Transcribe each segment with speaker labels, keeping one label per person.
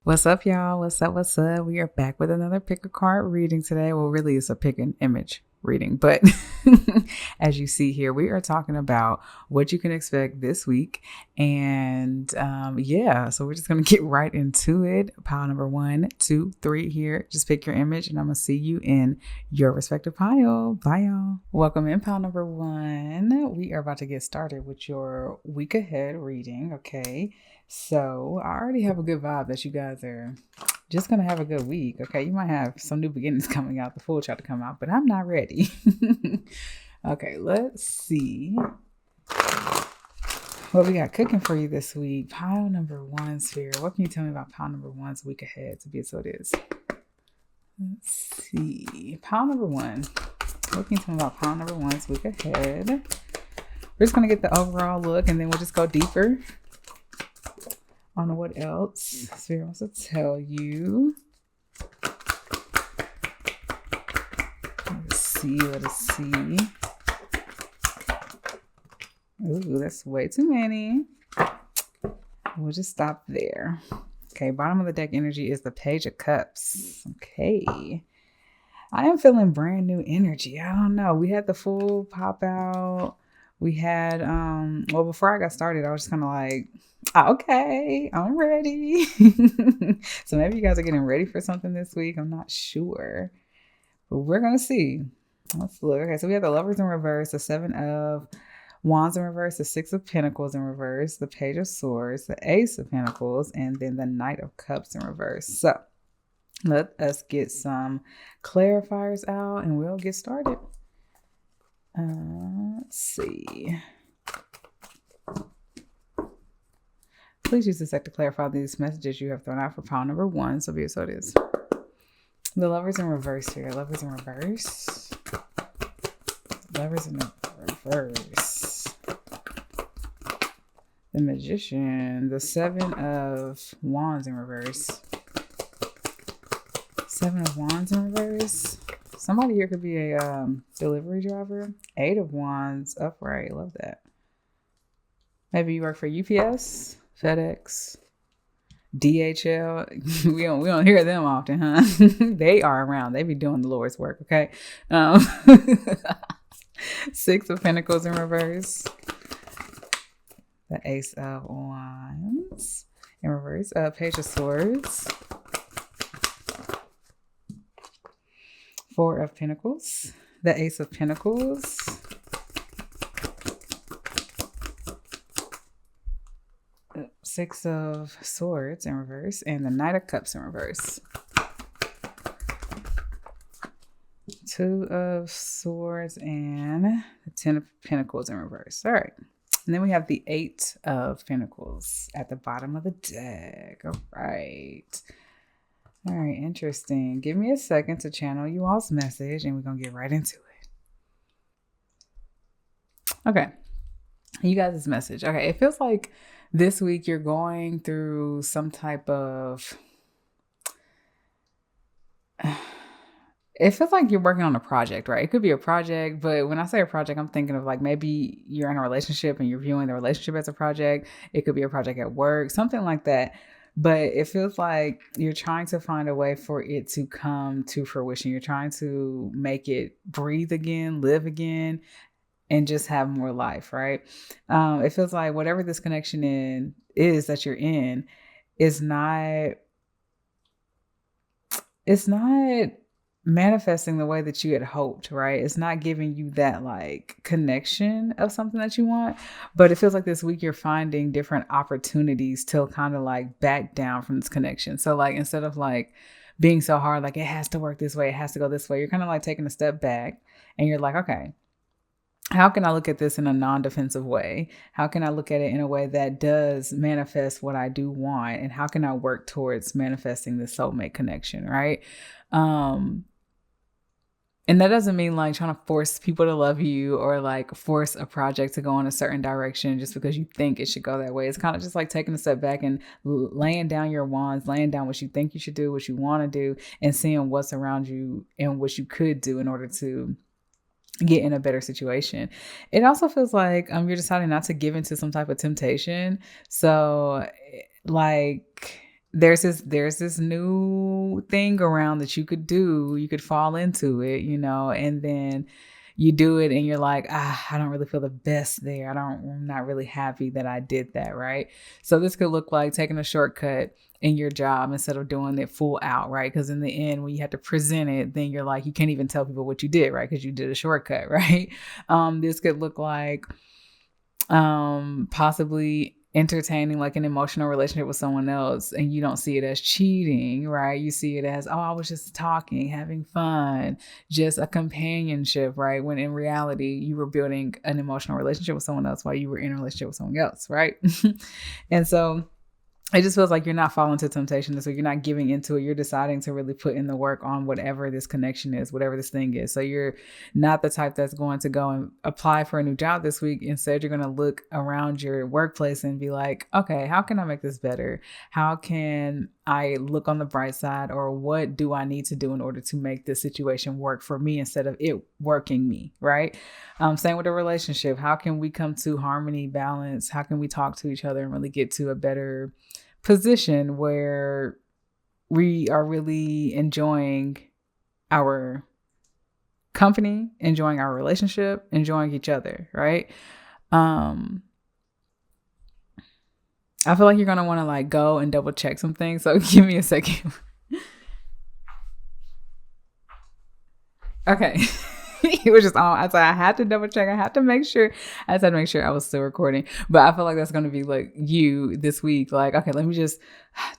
Speaker 1: What's up, y'all? What's up? What's up? We are back with another pick a card reading today. Well, really, it's a pick an image reading, but as you see here, we are talking about what you can expect this week. And so we're just going to get right into it. Pile number 1, 2, 3 here. Just pick your image and I'm going to see you in your respective pile. Bye, y'all. Welcome in pile number 1. We are about to get started with your week ahead reading. Okay. So I already have a good vibe that you guys are just going to have a good week. Okay. You might have some new beginnings coming out, the full chart to come out, but I'm not ready. Okay. Let's see what we got cooking for you this week. Pile number 1, Sphere. What can you tell me about pile number 1's week ahead to be so it is? Let's see. Pile number 1. What can you tell me about pile number 1's week ahead? We're just going to get the overall look and then we'll just go deeper on what else Spirit wants to tell you. Let's see. Ooh, that's way too many. We'll just stop there. Okay, bottom of the deck energy is the Page of Cups. Okay. I am feeling brand new energy. I don't know. We had the full pop out. We had, before I got started, I was just kind of like, okay, I'm ready. So maybe you guys are getting ready for something this week. I'm not sure, but we're going to see. Let's look. Okay, so we have the Lovers in reverse, the 7 of Wands in reverse, the 6 of Pentacles in reverse, the Page of Swords, the Ace of Pentacles, and then the Knight of Cups in reverse. So let us get some clarifiers out and we'll get started. Let's see. Please use this deck to clarify these messages you have thrown out for pile number 1. So be it so it is. The Lovers in reverse here. Lovers in reverse. Lovers in reverse. The Magician. The 7 of Wands in reverse. 7 of Wands in reverse. Somebody here could be a delivery driver. 8 of Wands upright. Love that. Maybe you work for UPS, FedEx, DHL. We don't hear them often, huh? They are around. They be doing the Lord's work, okay? 6 of Pentacles in reverse. The Ace of Wands in reverse. Page of Swords. 4 of Pentacles, the Ace of Pentacles, the 6 of Swords in reverse, and the Knight of Cups in reverse. 2 of Swords and the 10 of Pentacles in reverse. All right. And then we have the 8 of Pentacles at the bottom of the deck. All right. All right, interesting. Give me a second to channel you all's message and we're going to get right into it. Okay. You guys' message. Okay, it feels like this week you're going through some type of... It feels like you're working on a project, right? It could be a project, but when I say a project, I'm thinking of like maybe you're in a relationship and you're viewing the relationship as a project. It could be a project at work, something like that. But it feels like you're trying to find a way for it to come to fruition. You're trying to make it breathe again, live again, and just have more life, right? It feels like whatever this connection is that you're in is not manifesting the way that you had hoped, right? It's not giving you that like connection of something that you want, but it feels like this week you're finding different opportunities to kind of like back down from this connection. So like instead of like being so hard, like it has to work this way, it has to go this way, you're kind of like taking a step back and you're like, okay, how can I look at this in a non-defensive way? How can I look at it in a way that does manifest what I do want? And how can I work towards manifesting this soulmate connection, right? And that doesn't mean like trying to force people to love you or like force a project to go in a certain direction just because you think it should go that way. It's kind of just like taking a step back and laying down your wands, laying down what you think you should do, what you want to do, and seeing what's around you and what you could do in order to get in a better situation. It also feels like you're deciding not to give into some type of temptation. So like there's this new thing around that you could do. You could fall into it, and then you do it and you're like, I don't really feel the best there. I'm not really happy that I did that, right? So this could look like taking a shortcut in your job instead of doing it full out, right? Because in the end, when you have to present it, then you're like, you can't even tell people what you did, right? Because you did a shortcut, right? This could look like possibly entertaining like an emotional relationship with someone else, and you don't see it as cheating, right? You see it as, oh, I was just talking, having fun, just a companionship, right? When in reality, you were building an emotional relationship with someone else while you were in a relationship with someone else, right? And so it just feels like you're not falling to temptation. So you're not giving into it. You're deciding to really put in the work on whatever this connection is, whatever this thing is. So you're not the type that's going to go and apply for a new job this week. Instead, you're going to look around your workplace and be like, okay, how can I make this better? How can I look on the bright side, or what do I need to do in order to make this situation work for me instead of it working me, right? Same with a relationship. How can we come to harmony, balance? How can we talk to each other and really get to a better position where we are really enjoying our company, enjoying our relationship, enjoying each other, right? I feel like you're going to want to like go and double check some things. So give me a second. Okay. It was just on. I had to double check. I had to make sure. I just had to make sure I was still recording. But I feel like that's going to be like you this week. Like, okay, let me just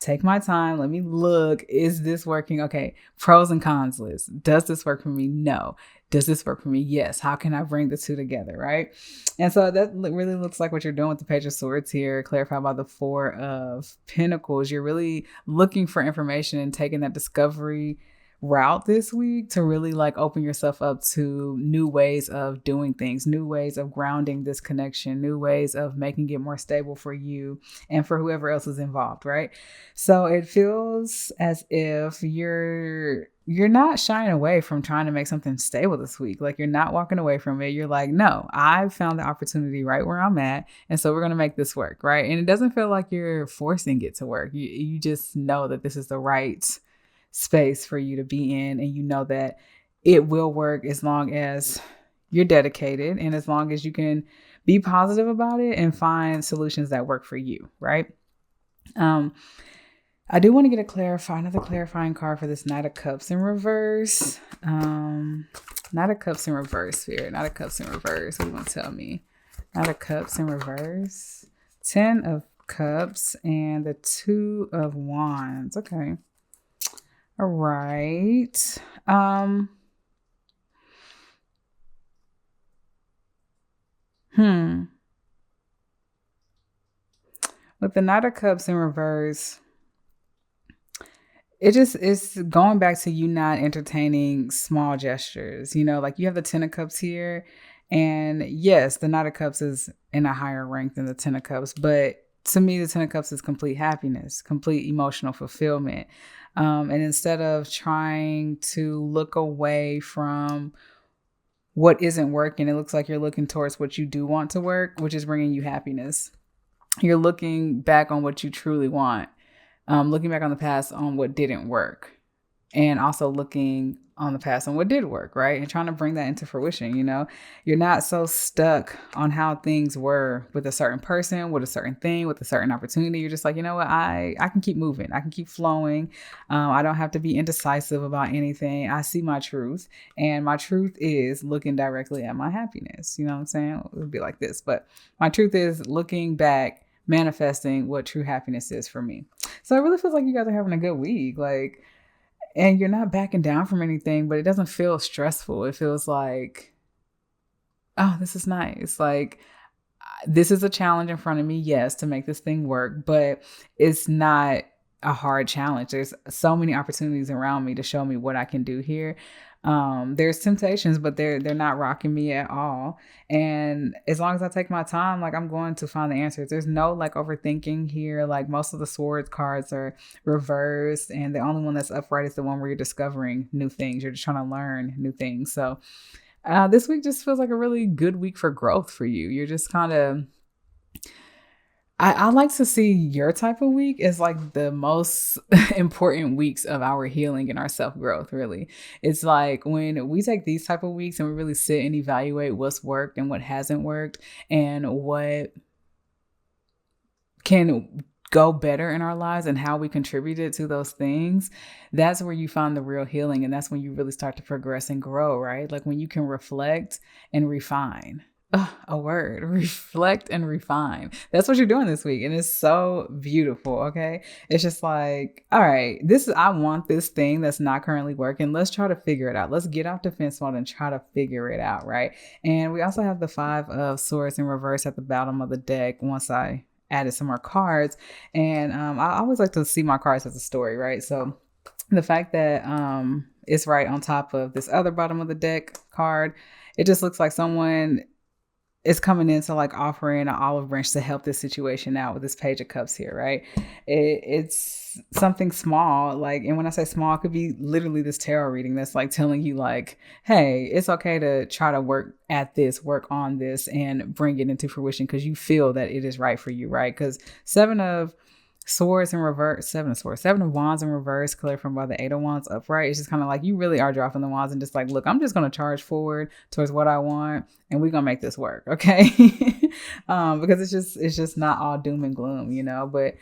Speaker 1: take my time. Let me look. Is this working? Okay. Pros and cons list. Does this work for me? No. Does this work for me? Yes. How can I bring the two together? Right. And so that really looks like what you're doing with the Page of Swords here, clarified by the Four of Pentacles. You're really looking for information and taking that discovery route this week to really like open yourself up to new ways of doing things, new ways of grounding this connection, new ways of making it more stable for you and for whoever else is involved, right? So it feels as if you're not shying away from trying to make something stable this week. Like you're not walking away from it. You're like, no, I found the opportunity right where I'm at. And so we're going to make this work, right? And it doesn't feel like you're forcing it to work. You just know that this is the right space for you to be in, and you know that it will work as long as you're dedicated and as long as you can be positive about it and find solutions that work for you, right? I do want to get another clarifying card for this Knight of Cups in reverse. Knight of Cups in reverse, Spirit. Knight of Cups in reverse. What do you want to tell me? Knight of Cups in reverse. 10 of Cups and the 2 of Wands. Okay. All right. With the Knight of Cups in reverse, it's going back to you not entertaining small gestures. Like you have the 10 of Cups here, and yes, the Knight of Cups is in a higher rank than the 10 of Cups, but to me, the 10 of Cups is complete happiness, complete emotional fulfillment. And instead of trying to look away from what isn't working, it looks like you're looking towards what you do want to work, which is bringing you happiness. You're looking back on what you truly want, looking back on the past on what didn't work, and also looking on the past on what did work, right? And trying to bring that into fruition. You're not so stuck on how things were with a certain person, with a certain thing, with a certain opportunity. You're just like, you know what? I can keep moving. I can keep flowing. I don't have to be indecisive about anything. I see my truth, and my truth is looking directly at my happiness. You know what I'm saying? It would be like this, but my truth is looking back, manifesting what true happiness is for me. So it really feels like you guys are having a good week. And you're not backing down from anything, but it doesn't feel stressful. It feels like, oh, this is nice. Like, this is a challenge in front of me, yes, to make this thing work, but it's not a hard challenge. There's so many opportunities around me to show me what I can do here. There's temptations, but they're not rocking me at all. And as long as I take my time, like I'm going to find the answers. There's no like overthinking here. Like most of the swords cards are reversed, and the only one that's upright is the one where you're discovering new things. You're just trying to learn new things. So this week just feels like a really good week for growth for you. You're just kind of, I like to see your type of week as like the most important weeks of our healing and our self-growth, really. It's like when we take these type of weeks and we really sit and evaluate what's worked and what hasn't worked and what can go better in our lives and how we contributed to those things, that's where you find the real healing. And that's when you really start to progress and grow, right? Like when you can reflect and refine. A word, reflect and refine. That's what you're doing this week. And it's so beautiful. Okay. It's just like, all right, I want this thing that's not currently working. Let's try to figure it out. Let's get off defense mode and try to figure it out. Right. And we also have the 5 of Swords in reverse at the bottom of the deck once I added some more cards. And I always like to see my cards as a story. Right. So the fact that it's right on top of this other bottom of the deck card, it just looks like someone is coming in to like offering an olive branch to help this situation out with this Page of Cups here, right? It's something small, like, and when I say small, it could be literally this tarot reading that's like telling you like, hey, it's okay to try to work on this and bring it into fruition because you feel that it is right for you, right? Because 7 of Wands in reverse, clarified by the 8 of Wands upright. It's just kind of like you really are dropping the wands and just like, look, I'm just going to charge forward towards what I want and we're going to make this work. Okay. Because it's just not all doom and gloom, but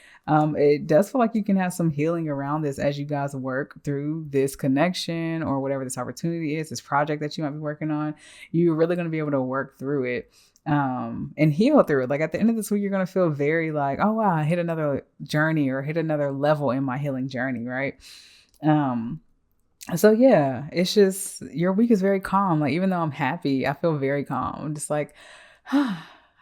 Speaker 1: it does feel like you can have some healing around this as you guys work through this connection or whatever this opportunity is, this project that you might be working on. You're really going to be able to work through it and heal through it. Like at the end of this week, you're going to feel very like, oh, wow, I hit another journey or hit another level in my healing journey. Right. So yeah, it's just, your week is very calm. Like, even though I'm happy, I feel very calm. I'm just like, I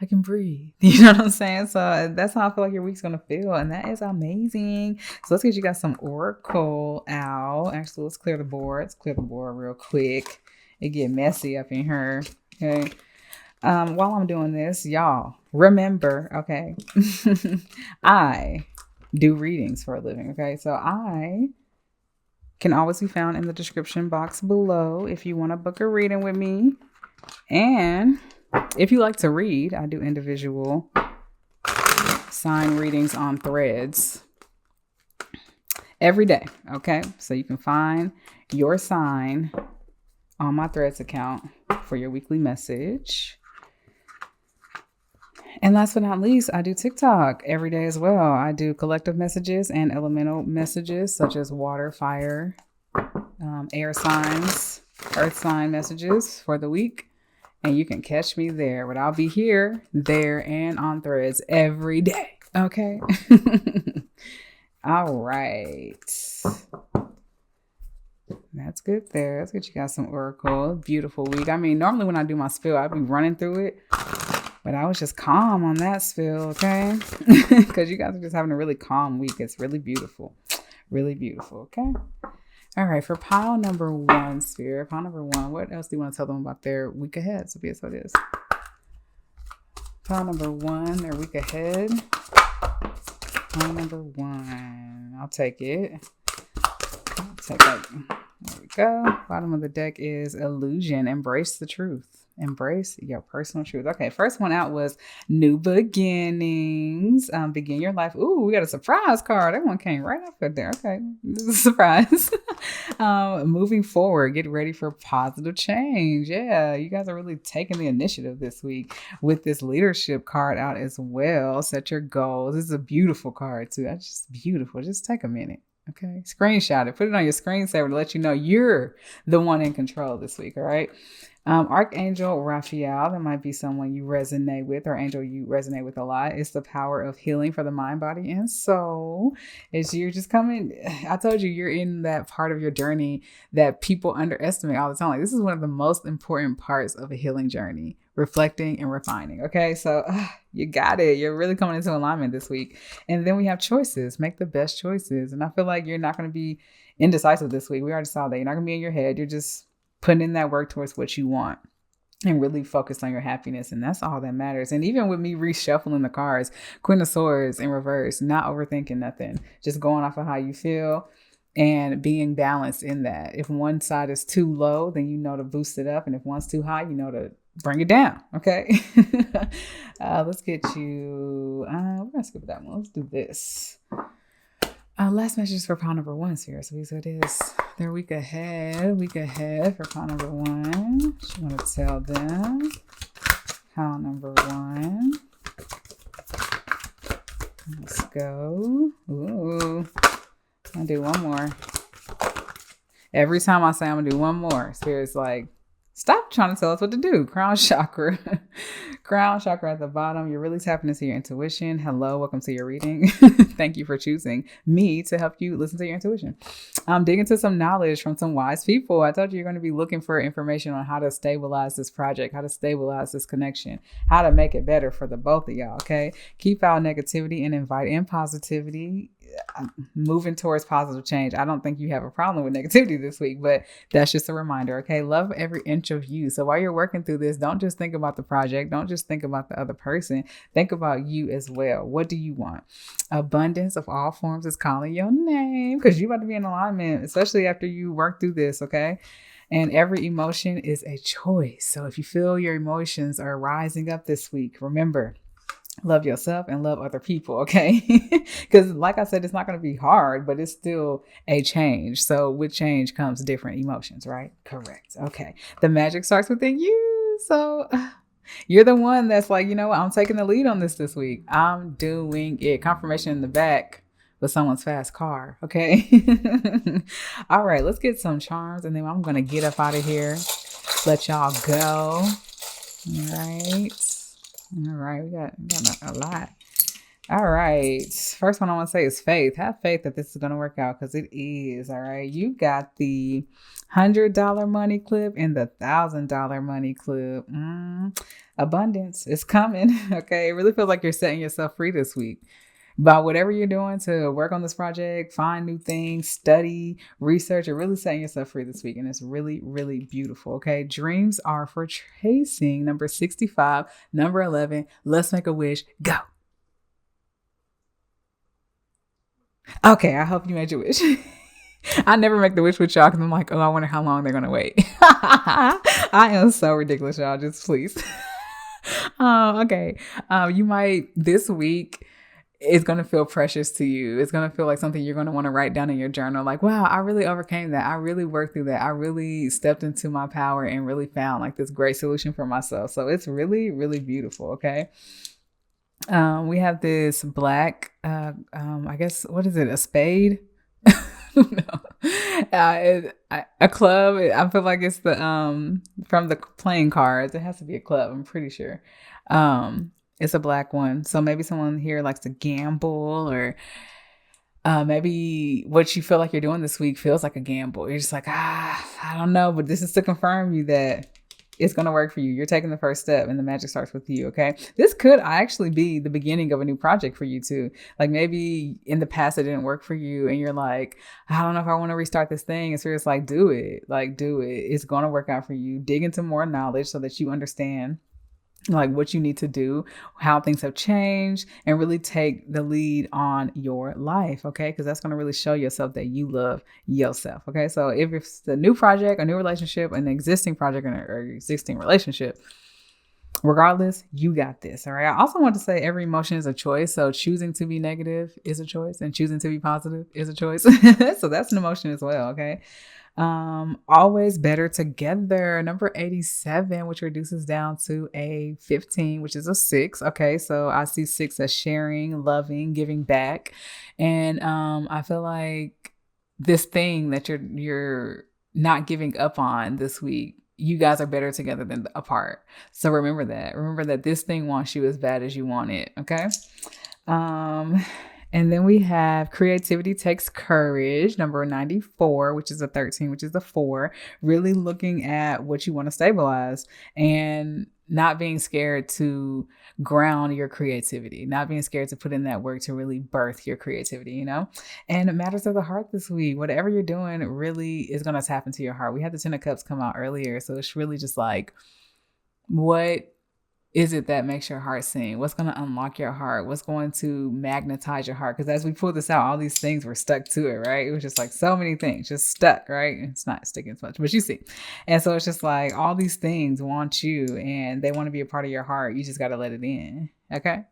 Speaker 1: can breathe. You know what I'm saying? So that's how I feel like your week's going to feel. And that is amazing. So let's get you guys some Oracle out. Actually, let's clear the board. Let's clear the board real quick. It get messy up in here. Okay. While I'm doing this, y'all remember, okay, I do readings for a living. Okay. So I can always be found in the description box below if you want to book a reading with me. And if you like to read, I do individual sign readings on Threads every day. Okay. So you can find your sign on my Threads account for your weekly message. And last but not least, I do TikTok every day as well. I do collective messages and elemental messages such as water, fire, air signs, earth sign messages for the week. And you can catch me there, but I'll be here, there, and on Threads every day. Okay. All right. That's good there. Let's get you guys some Oracle. Beautiful week. I mean, normally when I do my spill, I'd be running through it. But I was just calm on that spill, okay? Because you guys are just having a really calm week. It's really beautiful. Really beautiful, okay? All right, for pile number 1, Spirit. Pile number 1, what else do you want to tell them about their week ahead? So it is. Pile number 1, their week ahead. Pile number 1. I'll take it. There we go. Bottom of the deck is illusion. Embrace the truth. Embrace your personal truth. Okay, first one out was new beginnings. Begin your life. Ooh, we got a surprise card. That one came right up there. Okay, this is a surprise. Moving forward, get ready for positive change. Yeah, you guys are really taking the initiative this week with this leadership card out as well. Set your goals. This is a beautiful card too. That's just beautiful. Just take a minute. Okay, screenshot it. Put it on your screensaver to let you know you're the one in control this week. All right. Archangel Raphael, that might be someone you resonate with or angel you resonate with a lot. It's the power of healing for the mind, body, and soul. It's you're just coming. I told you, you're in that part of your journey that people underestimate all the time. Like, this is one of the most important parts of a healing journey, reflecting and refining. Okay, so you got it. You're really coming into alignment this week. And then we have choices. Make the best choices. And I feel like you're not going to be indecisive this week. We already saw that. You're not going to be in your head. You're just putting in that work towards what you want and really focus on your happiness. And that's all that matters. And even with me reshuffling the cards, Queen of Swords in reverse, not overthinking nothing, just going off of how you feel and being balanced in that. If one side is too low, then you know to boost it up. And if one's too high, you know to bring it down. Okay. Let's get you. We're gonna skip that one. Let's do this. Last message for pile number one, seriously. So it is their week ahead for pile number one. She want to tell them pile number one. Let's go. Ooh, I'm gonna do one more. Every time I say I'm gonna do one more, Spirit's like, stop trying to tell us what to do. Crown chakra. Crown chakra at the bottom. You're really tapping into your intuition. Hello, welcome to your reading. Thank you for choosing me to help you listen to your intuition. I'm digging into some knowledge from some wise people. I told you you're going to be looking for information on how to stabilize this project, how to stabilize this connection, how to make it better for the both of y'all, okay? Keep out negativity and invite in positivity. Moving towards positive change. I don't think you have a problem with negativity this week, but that's just a reminder, okay? Love every inch of you. So while you're working through this, don't just think about the project. Don't just think about the other person. Think about you as well. What do you want? Abundance of all forms is calling your name because you're about to be in alignment, especially after you work through this, okay? And every emotion is a choice. So if you feel your emotions are rising up this week, remember, love yourself and love other people, okay? Because like I said, it's not going to be hard, but it's still a change. So with change comes different emotions, right? Correct. Okay. The magic starts within you. So you're the one that's like, you know what? I'm taking the lead on this week. I'm doing it. Confirmation in the back with someone's fast car, okay? All right, let's get some charms and then I'm going to get up out of here. Let y'all go. All right. All right, we got a lot. All right. First one I want to say is faith. Have faith that this is going to work out because it is. All right. You got the $100 money clip and the $1,000 money clip. Abundance is coming. Okay. It really feels like you're setting yourself free this week. By whatever you're doing to work on this project, find new things, study, research, you're really setting yourself free this week. And it's really, really beautiful. Okay. Dreams are for chasing. Number 65, number 11. Let's make a wish. Go. Okay. I hope you made your wish. I never make the wish with y'all because I'm like, oh, I wonder how long they're going to wait. I am so ridiculous, y'all. Just please. Okay. You might this week. It's going to feel precious to you. It's going to feel like something you're going to want to write down in your journal. Like, wow, I really overcame that. I really worked through that. I really stepped into my power and really found like this great solution for myself. So it's really, really beautiful. Okay. We have this black, I guess, what is it? A spade? No. A club. I feel like it's the, from the playing cards. It has to be a club. I'm pretty sure. It's a black one. So maybe someone here likes to gamble or maybe what you feel like you're doing this week feels like a gamble. You're just like, I don't know. But this is to confirm you that it's going to work for you. You're taking the first step and the magic starts with you. Okay. This could actually be the beginning of a new project for you too. Like maybe in the past it didn't work for you and you're like, I don't know if I want to restart this thing. And so it's like, do it. Like, do it. It's going to work out for you. Dig into more knowledge so that you understand like what you need to do, how things have changed, and really take the lead on your life. Okay. Because that's going to really show yourself that you love yourself. Okay. So if it's a new project, a new relationship, an existing project, or existing relationship, regardless, you got this. All right. I also want to say every emotion is a choice. So choosing to be negative is a choice and choosing to be positive is a choice. So that's an emotion as well. Okay. Always better together. Number 87, which reduces down to a 15, which is a 6. Okay. So I see 6 as sharing, loving, giving back. And, I feel like this thing that you're not giving up on this week, you guys are better together than apart. So remember that this thing wants you as bad as you want it. Okay. And then we have creativity takes courage, number 94, which is a 13, which is a 4, really looking at what you want to stabilize and not being scared to ground your creativity, not being scared to put in that work to really birth your creativity, you know? And it matters of the heart this week. Whatever you're doing really is going to tap into your heart. We had the 10 of Cups come out earlier. So it's really just like, what is it that makes your heart sing? What's going to unlock your heart? What's going to magnetize your heart? Because as we pull this out, all these things were stuck to it, right? It was just like so many things just stuck, right? It's not sticking as much, but you see. And so it's just like all these things want you and they want to be a part of your heart. You just got to let it in. Okay.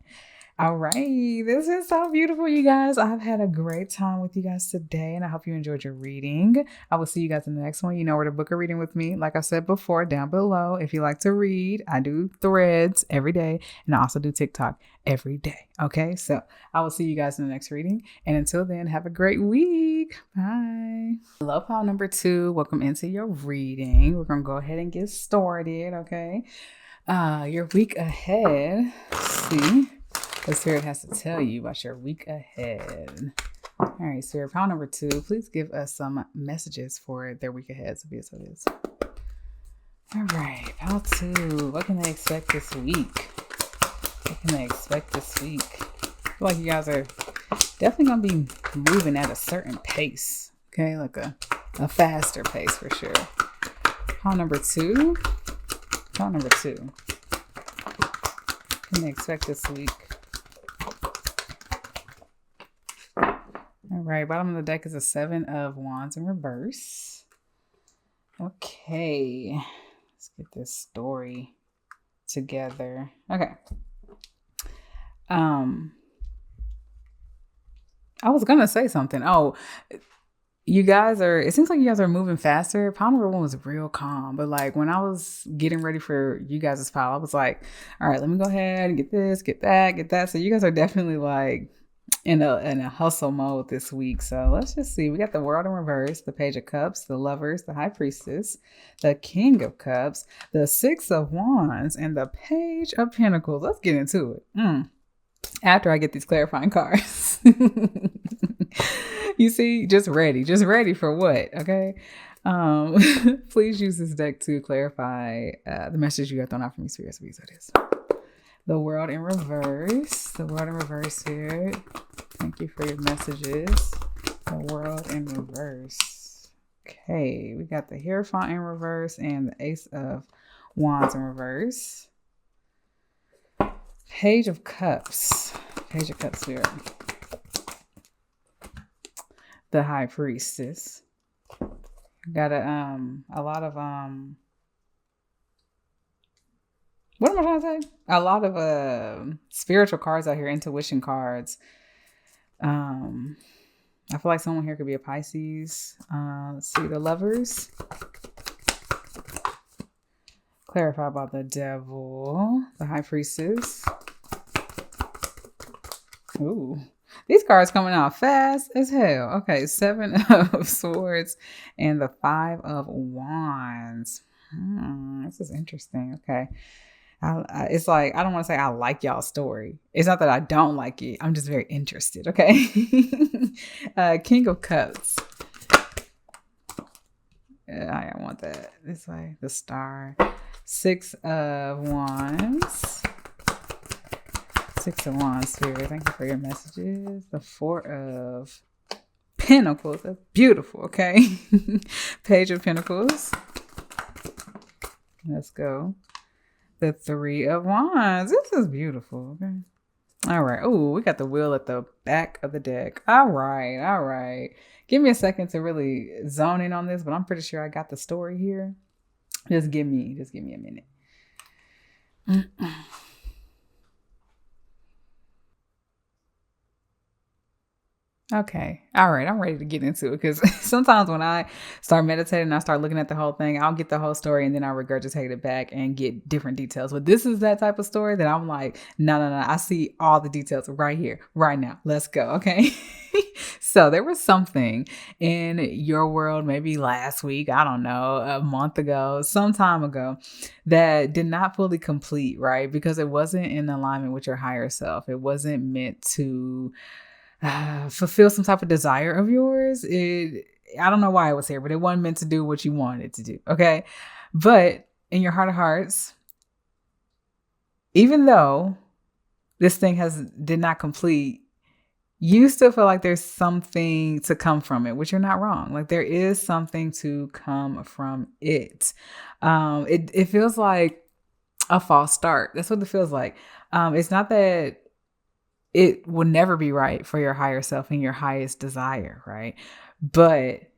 Speaker 1: All right. This is so beautiful, you guys. I've had a great time with you guys today, and I hope you enjoyed your reading. I will see you guys in the next one. You know where to book a reading with me. Like I said before, down below. If you like to read, I do threads every day, and I also do TikTok every day. Okay. So I will see you guys in the next reading. And until then, have a great week. Bye. Hello, pile number 2. Welcome into your reading. We're going to go ahead and get started. Okay. Your week ahead. Let's see. The Spirit has to tell you about your week ahead. All right, Spirit, pile number 2, please give us some messages for their week ahead. So be it so it is. All right, pile 2, what can they expect this week? What can they expect this week? I feel like you guys are definitely going to be moving at a certain pace. Okay, like a faster pace for sure. Pile number 2. Pile number 2. What can they expect this week? All right, bottom of the deck is a 7 of Wands in reverse. Okay, let's get this story together. Okay. I was gonna say something. Oh, you guys it seems like you guys are moving faster. Pile number 1 was real calm, but like when I was getting ready for you guys' pile, I was like, all right, let me go ahead and get this, get that, get that. So you guys are definitely like in a hustle mode this week. So let's just see. We got the World in reverse, the Page of Cups, the Lovers, the High Priestess, the King of Cups, the 6 of Wands, and the Page of Pentacles. Let's get into it. After I get these clarifying cards. You see, just ready for what? Okay. Please use this deck to clarify the message you got thrown out from your Spirit. So it is. The World in reverse. The World in reverse here. Thank you for your messages. The World in reverse. Okay, we got the Hierophant in reverse and the Ace of Wands in reverse. Page of Cups. Page of Cups here. The High Priestess. Got a lot of what am I trying to say? A lot of spiritual cards out here, intuition cards. I feel like someone here could be a Pisces. Let's see, the Lovers. Clarify about the Devil. The High Priestess. Ooh. These cards coming out fast as hell. Okay, 7 of Swords and the 5 of Wands. This is interesting. Okay. It's like, I don't want to say I like y'all's story. It's not that I don't like it. I'm just very interested. Okay. King of Cups. I want that this way. The Star. 6 of Wands. 6 of Wands, Spirit. Thank you for your messages. The 4 of Pentacles. That's beautiful. Okay. Page of Pentacles. Let's go. The 3 of Wands. This is beautiful. Okay. All right. Oh, we got the Wheel at the back of the deck. All right. All right. Give me a second to really zone in on this, but I'm pretty sure I got the story here. Just give me a minute. Okay. All right. I'm ready to get into it because sometimes when I start meditating and I start looking at the whole thing, I'll get the whole story and then I regurgitate it back and get different details. But this is that type of story that I'm like, no. I see all the details right here, right now. Let's go. Okay. So there was something in your world, maybe last week, I don't know, a month ago, some time ago, that did not fully complete, right? Because it wasn't in alignment with your higher self. It wasn't meant to fulfill some type of desire of yours. I don't know why it was here, but it wasn't meant to do what you wanted it to do. Okay. But in your heart of hearts, even though this thing did not complete, you still feel like there's something to come from it, which you're not wrong. Like there is something to come from it. It feels like a false start. That's what it feels like. It's not that it will never be right for your higher self and your highest desire, right? But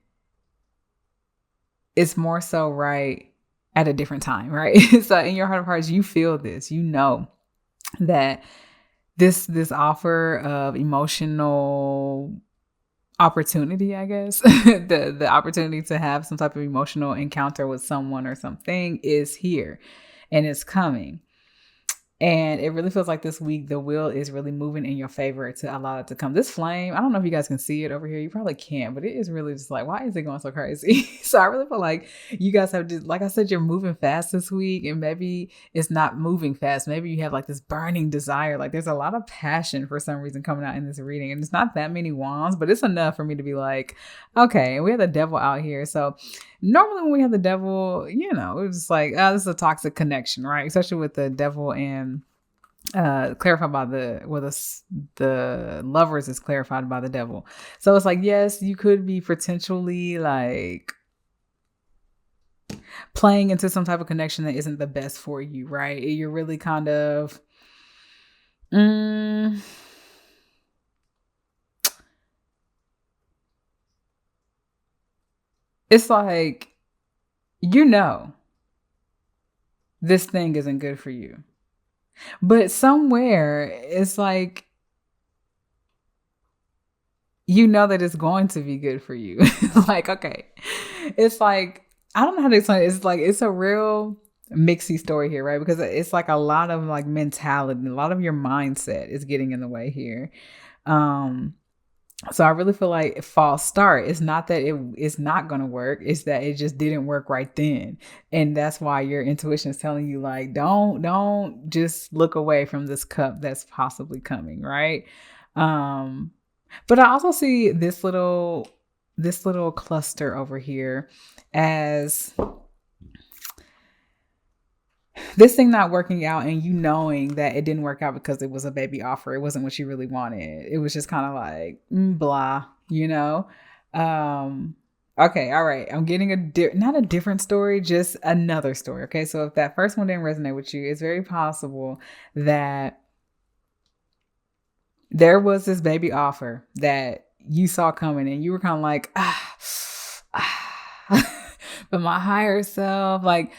Speaker 1: it's more so right at a different time, right? So in your heart of hearts, you feel this, you know that this offer of emotional opportunity, I guess, the opportunity to have some type of emotional encounter with someone or something is here and it's coming. And it really feels like this week, the wheel is really moving in your favor to allow it to come. This flame, I don't know if you guys can see it over here. You probably can't, but it is really just like, why is it going so crazy? So I really feel like you guys have just, like I said, you're moving fast this week, and maybe it's not moving fast. Maybe you have like this burning desire. Like there's a lot of passion for some reason coming out in this reading. And it's not that many wands, but it's enough for me to be like, okay, we have the devil out here. So normally when we have the devil, you know, it's just like, oh, this is a toxic connection, right? Especially with the devil and clarified by the lovers is clarified by the devil. So it's like, yes, you could be potentially like playing into some type of connection that isn't the best for you, right? You're really kind of it's like, you know, this thing isn't good for you. But somewhere it's like, you know that it's going to be good for you. Like, okay. It's like, I don't know how to explain it. It's like, it's a real mixy story here, right? Because it's like a lot of like mentality, a lot of your mindset is getting in the way here. So I really feel like a false start. It's not that it's not going to work. It's that it just didn't work right then. And that's why your intuition is telling you like, don't just look away from this cup that's possibly coming. Right. But I also see this little cluster over here as this thing not working out, and you knowing that it didn't work out because it was a baby offer. It wasn't what you really wanted. It was just kind of like blah, you know? Okay. All right. I'm getting not a different story, just another story. Okay. So if that first one didn't resonate with you, it's very possible that there was this baby offer that you saw coming and you were kind of like, but my higher self, like,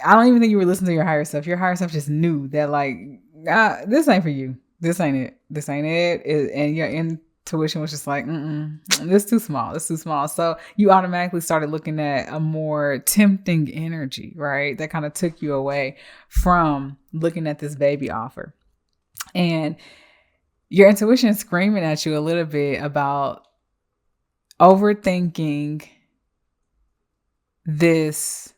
Speaker 1: I don't even think you were listening to your higher self. Your higher self just knew that like, this ain't for you. This ain't it. This ain't it. And your intuition was just like, this is too small. This is too small. So you automatically started looking at a more tempting energy, right? That kind of took you away from looking at this baby offer. And your intuition is screaming at you a little bit about overthinking this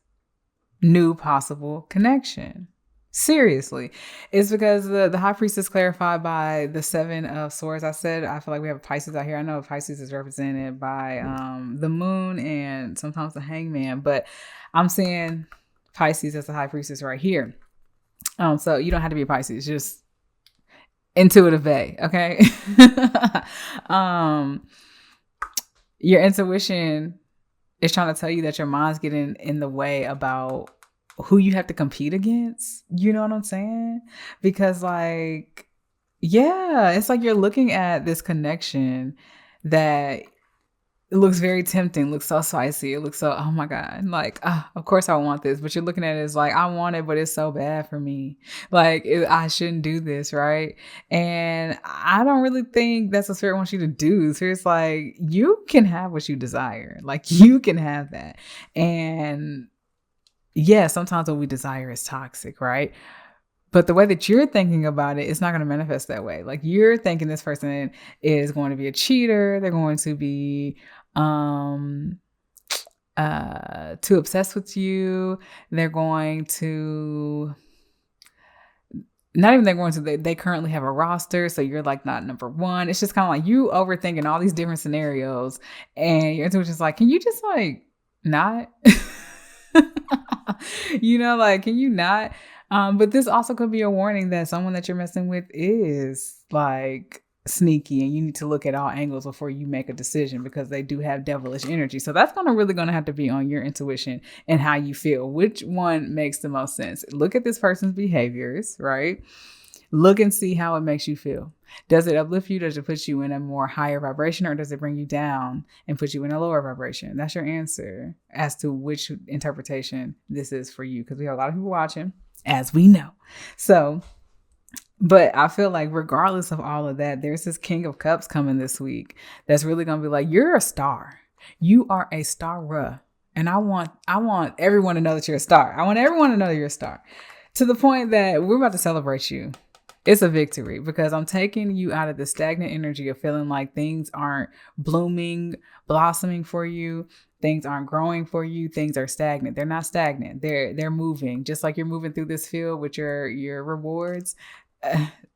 Speaker 1: new possible connection. Seriously. It's because the high priestess clarified by the 7 of swords. I said, I feel like we have a Pisces out here. I know Pisces is represented by the moon and sometimes the hangman, but I'm seeing Pisces as the high priestess right here. So you don't have to be a Pisces, just intuitive bay, okay? Your intuition is trying to tell you that your mind's getting in the way about who you have to compete against. You know what I'm saying? Because like, yeah, it's like you're looking at this connection that it looks very tempting, looks so spicy. It looks so, oh my God, like, of course I want this. But you're looking at it as like, I want it, but it's so bad for me. Like, I shouldn't do this, right? And I don't really think that's what Spirit wants you to do. So it's like, you can have what you desire. Like, you can have that. And yeah, sometimes what we desire is toxic, right? But the way that you're thinking about it, it's not going to manifest that way. Like, you're thinking this person is going to be a cheater. They're going to be too obsessed with you. They're going to, not even they're going to, they currently have a roster. So you're like not number one. It's just kind of like you overthinking all these different scenarios, and your intuition's like, can you just like not, you know, like, can you not? But this also could be a warning that someone that you're messing with is like sneaky and you need to look at all angles before you make a decision, because they do have devilish energy. So that's really going to have to be on your intuition and how you feel. Which one makes the most sense? Look at this person's behaviors, right? Look and see how it makes you feel. Does it uplift you? Does it put you in a more higher vibration, or does it bring you down and put you in a lower vibration? That's your answer as to which interpretation this is for you, because we have a lot of people watching, as we know. So, but I feel like regardless of all of that, there's this King of Cups coming this week that's really going to be like, you're a star. You are a star. And I want everyone to know that you're a star. I want everyone to know that you're a star, to the point that we're about to celebrate you. It's a victory, because I'm taking you out of the stagnant energy of feeling like things aren't blooming, blossoming for you. Things aren't growing for you. Things are stagnant. They're not stagnant. They're moving, just like you're moving through this field with your rewards.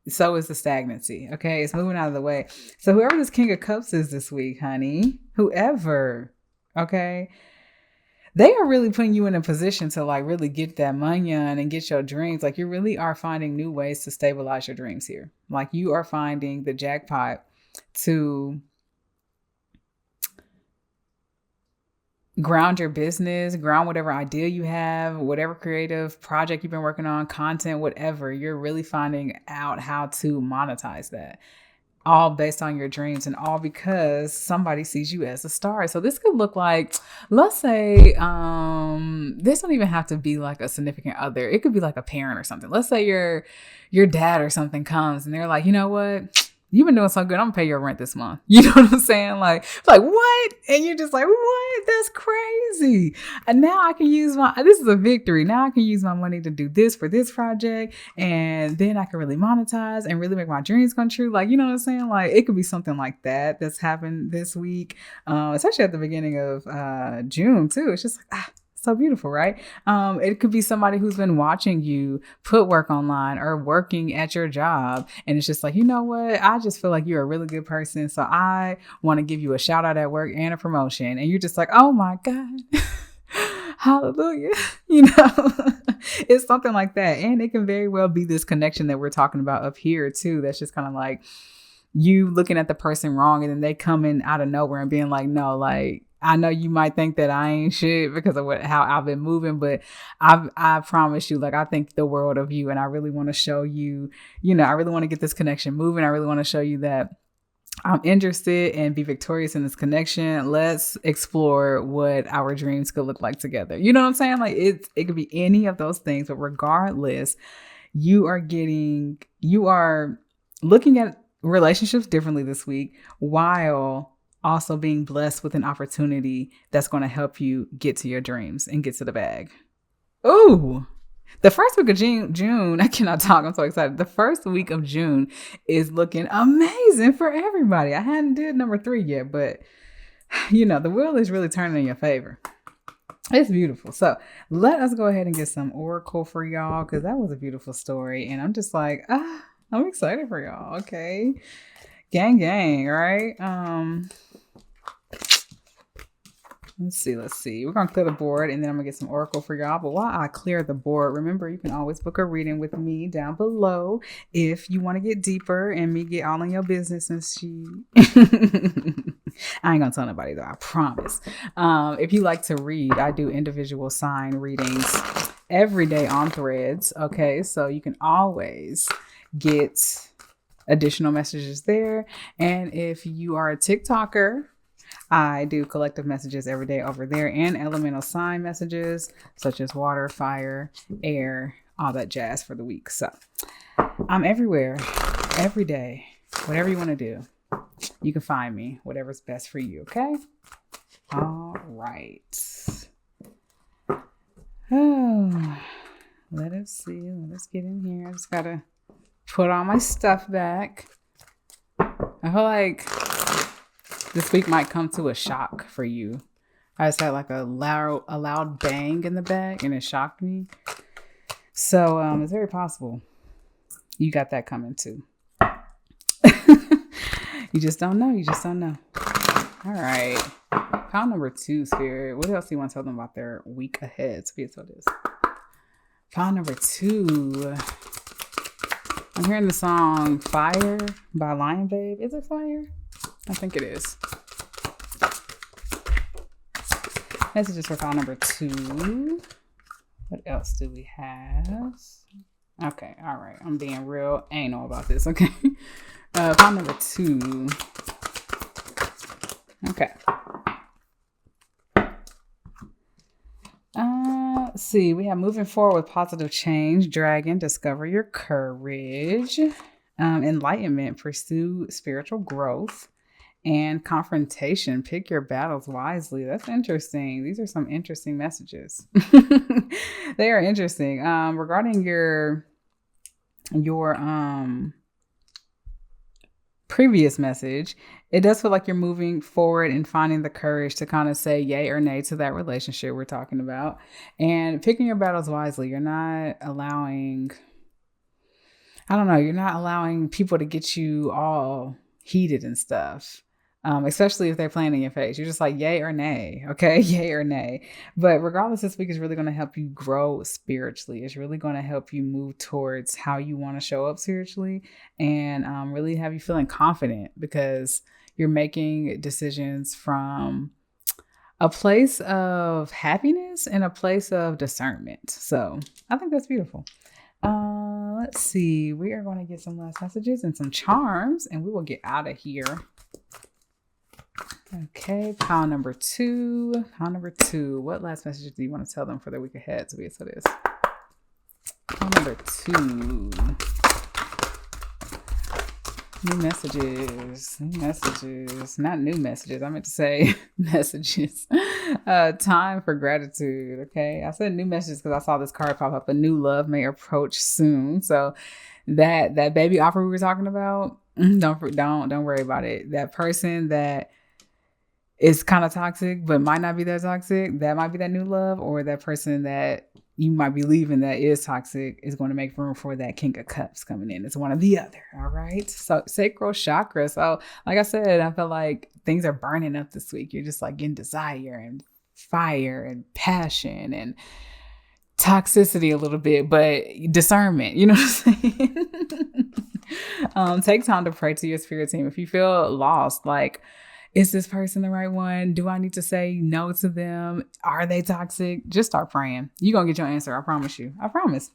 Speaker 1: So is the stagnancy. Okay. It's moving out of the way. So whoever this King of Cups is this week, honey, whoever, okay, they are really putting you in a position to like really get that money on and get your dreams. Like, you really are finding new ways to stabilize your dreams here. Like, you are finding the jackpot to ground your business, ground whatever idea you have, whatever creative project you've been working on, content, whatever. You're really finding out how to monetize that. All based on your dreams, and all because somebody sees you as a star. So this could look like, let's say, this don't even have to be like a significant other. It could be like a parent or something. Let's say your dad or something comes and they're like, you know what? You've been doing so good. I'm gonna pay your rent this month. You know what I'm saying? Like what? And you're just like, what? That's crazy. And now I can use this is a victory. Now I can use my money to do this for this project. And then I can really monetize and really make my dreams come true. Like, you know what I'm saying? Like, it could be something like that that's happened this week. Especially at the beginning of June too. It's just like, so beautiful, right? It could be somebody who's been watching you put work online or working at your job. And it's just like, you know what? I just feel like you're a really good person. So I want to give you a shout out at work and a promotion. And you're just like, oh my God, hallelujah. You know, it's something like that. And it can very well be this connection that we're talking about up here too. That's just kind of like you looking at the person wrong, and then they come in out of nowhere and being like, no, like, I know you might think that I ain't shit because of how I've been moving, but I promise you, like, I think the world of you, and I really want to show you, you know, I really want to get this connection moving. I really want to show you that I'm interested and be victorious in this connection. Let's explore what our dreams could look like together. You know what I'm saying? Like, it could be any of those things, but regardless, you are looking at relationships differently this week, while also being blessed with an opportunity that's going to help you get to your dreams and get to the bag. Ooh, the first week of June, I cannot talk. I'm so excited. The first week of June is looking amazing for everybody. I hadn't did number 3 yet, but you know, the wheel is really turning in your favor. It's beautiful. So let us go ahead and get some oracle for y'all, because that was a beautiful story. And I'm just like, I'm excited for y'all. Okay. Gang, right? Let's see. We're going to clear the board, and then I'm going to get some oracle for y'all. But while I clear the board, remember, you can always book a reading with me down below if you want to get deeper and me get all in your business and shit. I ain't going to tell nobody, though. I promise. If you like to read, I do individual sign readings every day on Threads. Okay, so you can always get additional messages there. And if you are a TikToker, I do collective messages every day over there, and elemental sign messages such as water, fire, air, all that jazz for the week. So I'm everywhere, every day, whatever you want to do. You can find me, whatever's best for you. Okay. All right. Oh, let us see. Let's get in here. I just got to put all my stuff back. I feel like this week might come to a shock for you. I just had like a loud bang in the back, and it shocked me. So it's very possible you got that coming too. You just don't know. All right. Pile number 2, Spirit. What else do you want to tell them about their week ahead? So this. Pile number 2. I'm hearing the song Fire by Lion Babe. Is it Fire? I think it is. Messages for file number 2. What else do we have? Okay, all right. I'm being real anal about this, okay? File number 2. Okay. Let's see. We have moving forward with positive change. Dragon, discover your courage. Enlightenment, pursue spiritual growth. And confrontation, pick your battles wisely. That's interesting. These are some interesting messages. They are interesting. Regarding your previous message, it does feel like you're moving forward and finding the courage to kind of say yay or nay to that relationship we're talking about, and picking your battles wisely. You're not allowing, you're not allowing people to get you all heated and stuff. Especially if they're playing in your face. You're just like, yay or nay, okay? Yay or nay. But regardless, this week is really going to help you grow spiritually. It's really going to help you move towards how you want to show up spiritually, and really have you feeling confident because you're making decisions from a place of happiness and a place of discernment. So I think that's beautiful. Let's see. We are going to get some last messages and some charms, and we will get out of here. Okay, pile number 2. What last message do you want to tell them for their week ahead? So this. Pile number 2. New messages. Not new messages. I meant to say messages. Time for gratitude. Okay, I said new messages because I saw this card pop up. A new love may approach soon. So that baby offer we were talking about, don't worry about it. That person that is kind of toxic, but might not be that toxic, that might be that new love, or that person that you might be leaving that is toxic is going to make room for that King of Cups coming in. It's one or the other. All right. So sacral chakra. So like I said, I feel like things are burning up this week. You're just like getting desire and fire and passion and toxicity a little bit, but discernment, you know what I'm saying? Take time to pray to your spirit team. If you feel lost, like, is this person the right one? Do I need to say no to them? Are they toxic? Just start praying. You're going to get your answer. I promise you. I promise.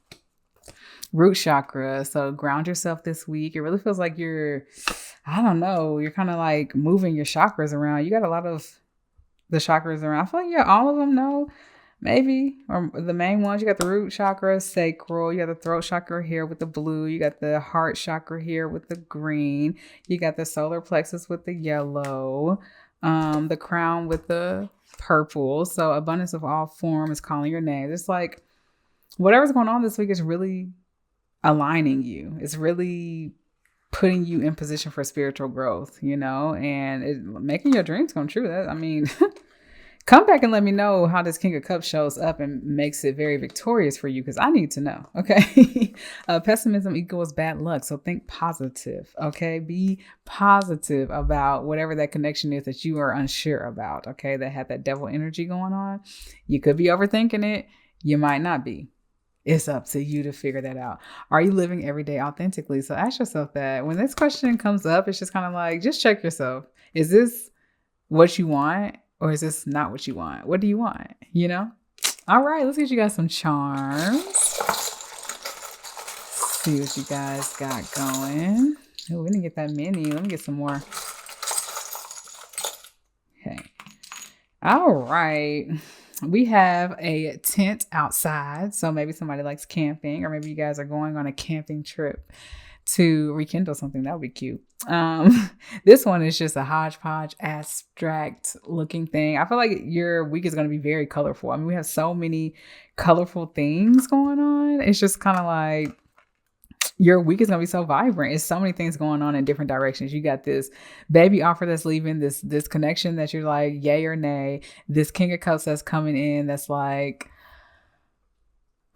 Speaker 1: Root chakra. So ground yourself this week. It really feels like you're kind of like moving your chakras around. You got a lot of the chakras around. I feel like all of them know. Maybe, or the main ones. You got the root chakra, sacral. You got the throat chakra here with the blue. You got the heart chakra here with the green. You got the solar plexus with the yellow. The crown with the purple. So abundance of all form is calling your name. It's like whatever's going on this week is really aligning you. It's really putting you in position for spiritual growth, and making your dreams come true. Come back and let me know how this King of Cups shows up and makes it very victorious for you, because I need to know, okay? Pessimism equals bad luck, so think positive, okay? Be positive about whatever that connection is that you are unsure about, okay? That had that devil energy going on. You could be overthinking it. You might not be. It's up to you to figure that out. Are you living every day authentically? So ask yourself that. When this question comes up, it's just kind of like, just check yourself. Is this what you want? Or is this not what you want? What do you want? All right, let's get you guys some charms. See what you guys got going. Oh, we didn't get that many. Let me get some more. Okay. All right. We have a tent outside. So maybe somebody likes camping, or maybe you guys are going on a camping trip to rekindle something. That would be cute. This one is just a hodgepodge abstract looking thing. I feel like your week is going to be very colorful. We have so many colorful things going on. It's just kind of like your week is going to be so vibrant. It's so many things going on in different directions. You got this baby offer that's leaving, this connection that you're like, yay or nay, this King of Cups that's coming in. That's like,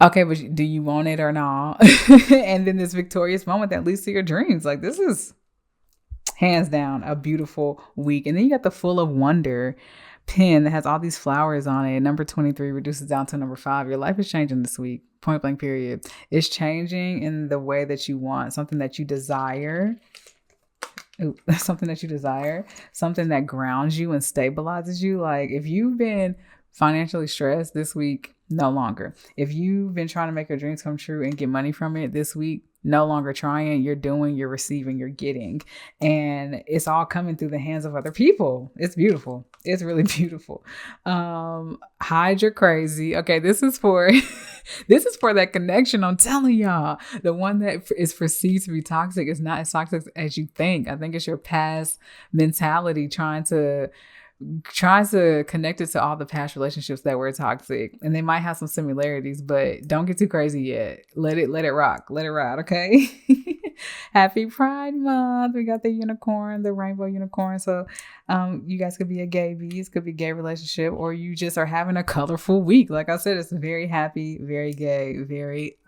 Speaker 1: okay, but do you want it or not? And then this victorious moment that leads to your dreams. Like, this is hands down a beautiful week. And then you got the full of wonder pen that has all these flowers on it. Number 23 reduces down to number 5. Your life is changing this week. Point blank period. It's changing in the way that you want, something that you desire. Something that you desire, something that grounds you and stabilizes you. Like if you've been financially stressed this week, no longer. If you've been trying to make your dreams come true and get money from it this week, no longer trying. You're doing, you're receiving, you're getting. And it's all coming through the hands of other people. It's beautiful. It's really beautiful. Hide your crazy. Okay, this is for this is for that connection. I'm telling y'all, the one that is perceived to be toxic is not as toxic as you think. I think it's your past mentality trying to connect it to all the past relationships that were toxic, and they might have some similarities, but don't get too crazy yet. Let it rock, let it ride. Okay. Happy Pride Month. We got the unicorn, the rainbow unicorn. So you guys could be a gay bees, could be a gay relationship, or you just are having a colorful week. Like I said, it's very happy, very gay, very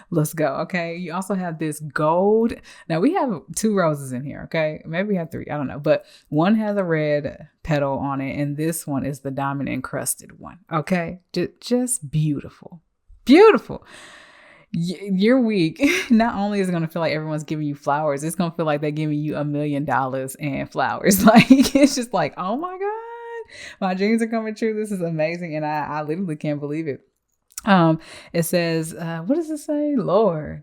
Speaker 1: let's go. Okay. You also have this gold. Now we have 2 roses in here. Okay. Maybe we have 3. I don't know. But one has a red petal on it, and this one is the diamond encrusted one. Okay. Just beautiful. Beautiful. Your week, not only is it going to feel like everyone's giving you flowers, it's going to feel like they're giving you $1 million and flowers. Like, it's just like, oh my God, my dreams are coming true. This is amazing. And I literally can't believe it. It says, what does it say? Lord,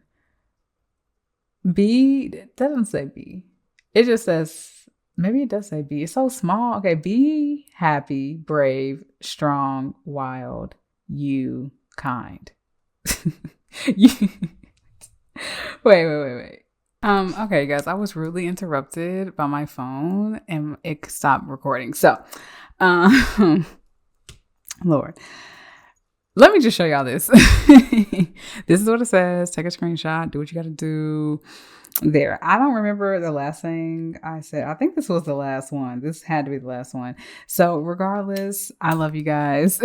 Speaker 1: it doesn't say be. It just says, maybe it does say be. It's so small. Okay. Be happy, brave, strong, wild, you, kind. Wait. Okay, guys, I was rudely interrupted by my phone and it stopped recording. So, Lord, let me just show y'all this. This is what it says. Take a screenshot. Do what you got to do. There. I don't remember the last thing I said. I think this was the last one. This had to be the last one. So, regardless, I love you guys.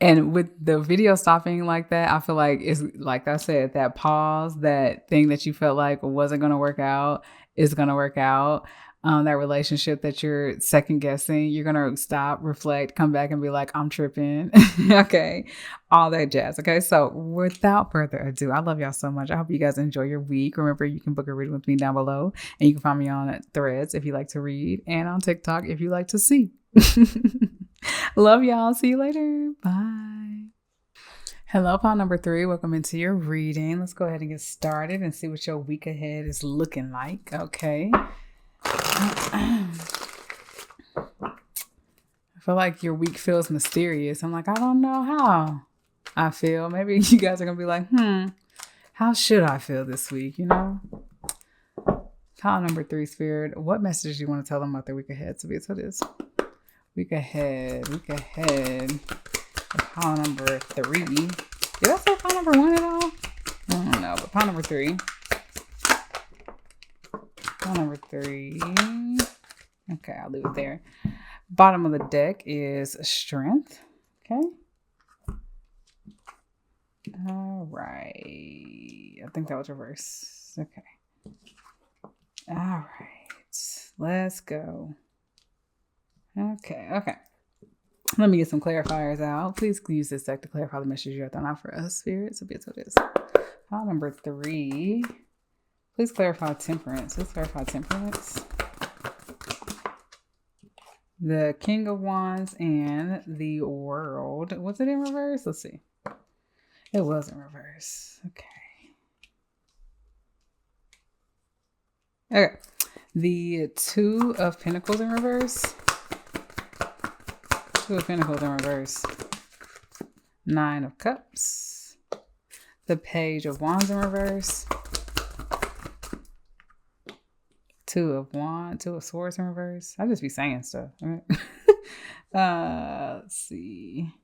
Speaker 1: And with the video stopping like that, I feel like it's like I said, that pause, that thing that you felt like wasn't going to work out is going to work out. That relationship that you're second guessing, you're going to stop, reflect, come back and be like, I'm tripping. Okay. All that jazz. Okay. So without further ado, I love y'all so much. I hope you guys enjoy your week. Remember, you can book a reading with me down below, and you can find me on Threads if you like to read, and on TikTok if you like to see. Love y'all. See you later. Bye. Hello, pile number 3. Welcome into your reading. Let's go ahead and get started and see what your week ahead is looking like. Okay. I feel like your week feels mysterious. I'm like, I don't know how I feel. Maybe you guys are going to be like, how should I feel this week? You know? Pile number 3, Spirit. What message do you want to tell them about their week ahead? So it is. Week ahead. Pile number 3. Did I say pile number 1 at all? I don't know, but pile number 3. Pile number 3. Okay, I'll leave it there. Bottom of the deck is strength. Okay. All right. I think that was reverse. Okay. All right. Let's go. Okay. Let me get some clarifiers out. Please use this deck to clarify the message you have done out for us, Spirit. So be it so it is. File number 3. Please clarify temperance. The King of Wands and the World. Was it in reverse? Let's see. It was in reverse. Okay. The 2 of Pentacles in reverse. 2 of Pentacles in reverse. 9 of Cups. The Page of Wands in reverse. 2 of Swords in reverse. I just be saying stuff. Right? Let's see.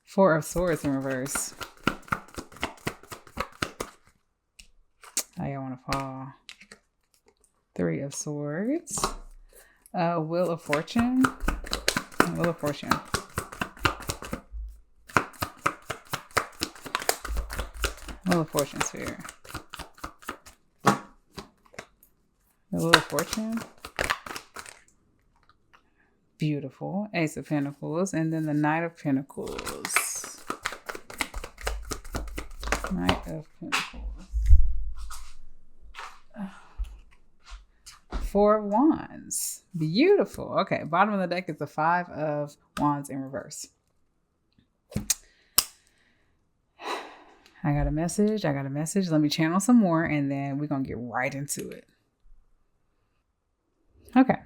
Speaker 1: 4 of Swords in reverse. How y'all want to fall? 3 of Swords. Wheel of Fortune. Wheel of Fortune. Wheel of Fortune, Spirit. The Wheel of Fortune. Beautiful. Ace of Pentacles. And then the Knight of Pentacles. Knight of Pentacles. Four of Wands. Beautiful. Okay, bottom of the deck is the Five of Wands in reverse. I got a message. Let me channel some more, and then we're going to get right into it. Okay.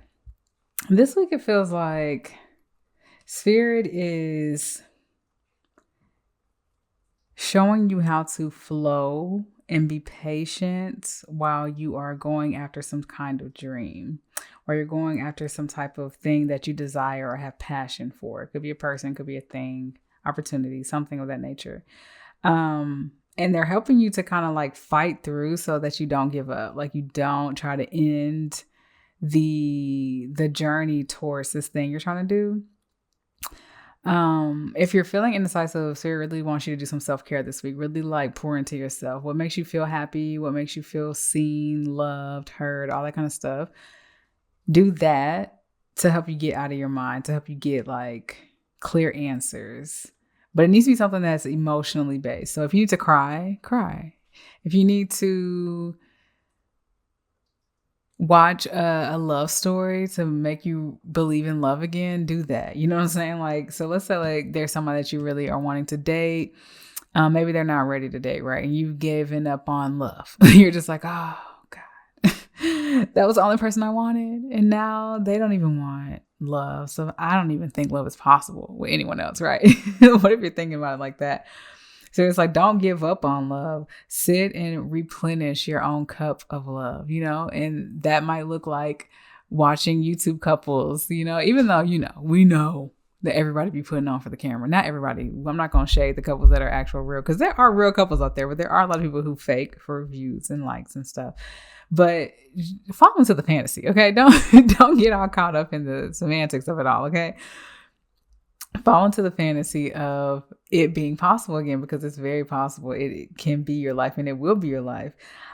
Speaker 1: This week it feels like Spirit is showing you how to flow and be patient while you are going after some kind of dream, or you're going after some type of thing that you desire or have passion for. It could be a person, could be a thing, opportunity, something of that nature. And they're helping you to kind of like fight through so that you don't give up. Like you don't try to end the journey towards this thing you're trying to do. If you're feeling indecisive, Spirit really wants you to do some self-care this week. Really like pour into yourself. What makes you feel happy? What makes you feel seen, loved, heard, all that kind of stuff. Do that to help you get out of your mind, to help you get like clear answers. But it needs to be something that's emotionally based. So if you need to cry, cry. If you need to watch a love story to make you believe in love again, do that. You know what I'm saying? Like, so let's say like there's somebody that you really are wanting to date. Maybe they're not ready to date, right? And you've given up on love. You're just like, oh God, that was the only person I wanted. And now they don't even want love. So I don't even think love is possible with anyone else, right? What if you're thinking about it like that? So it's like, don't give up on love. Sit and replenish your own cup of love, you know? And that might look like watching YouTube couples, you know, even though, you know, we know that everybody be putting on for the camera. Not everybody. I'm not going to shade the couples that are actual real, because there are real couples out there, but there are a lot of people who fake for views and likes and stuff. But fall into the fantasy, okay? Don't get all caught up in the semantics of it all, okay? Fall into the fantasy of it being possible again, because it's very possible. It can be your life, and it will be your life.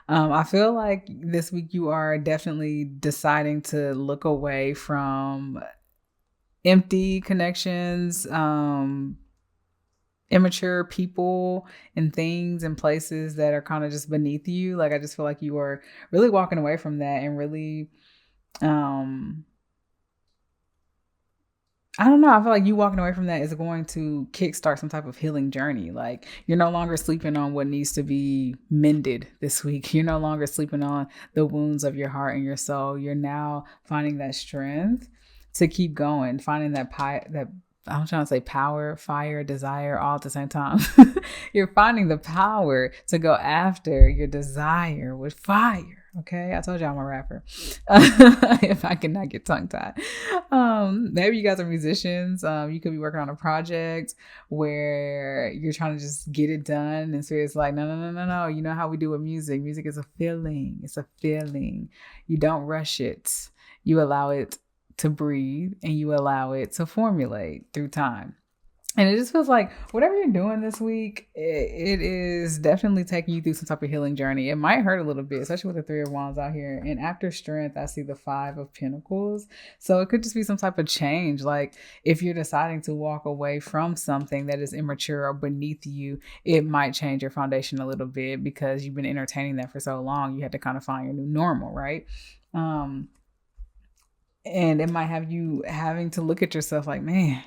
Speaker 1: I feel like this week you are definitely deciding to look away from empty connections, immature people and things and places that are kind of just beneath you. Like, I just feel like you are really walking away from that and really, I don't know. I feel like you walking away from that is going to kickstart some type of healing journey. Like, you're no longer sleeping on what needs to be mended this week. You're no longer sleeping on the wounds of your heart and your soul. You're now finding that strength to keep going, finding that I'm trying to say power, fire, desire, all at the same time. You're finding the power to go after your desire with fire. Okay, I told you I'm a rapper. If I cannot get tongue tied. Maybe you guys are musicians. You could be working on a project where you're trying to just get it done. And so it's like, no. You know how we do with music. Music is a feeling. It's a feeling. You don't rush it. You allow it to breathe, and you allow it to formulate through time. And it just feels like whatever you're doing this week, it is definitely taking you through some type of healing journey. It might hurt a little bit, especially with the Three of Wands out here. And after Strength, I see the Five of Pentacles. So it could just be some type of change. Like, if you're deciding to walk away from something that is immature or beneath you, it might change your foundation a little bit, because you've been entertaining that for so long. You had to kind of find your new normal, right? And it might have you having to look at yourself like, man,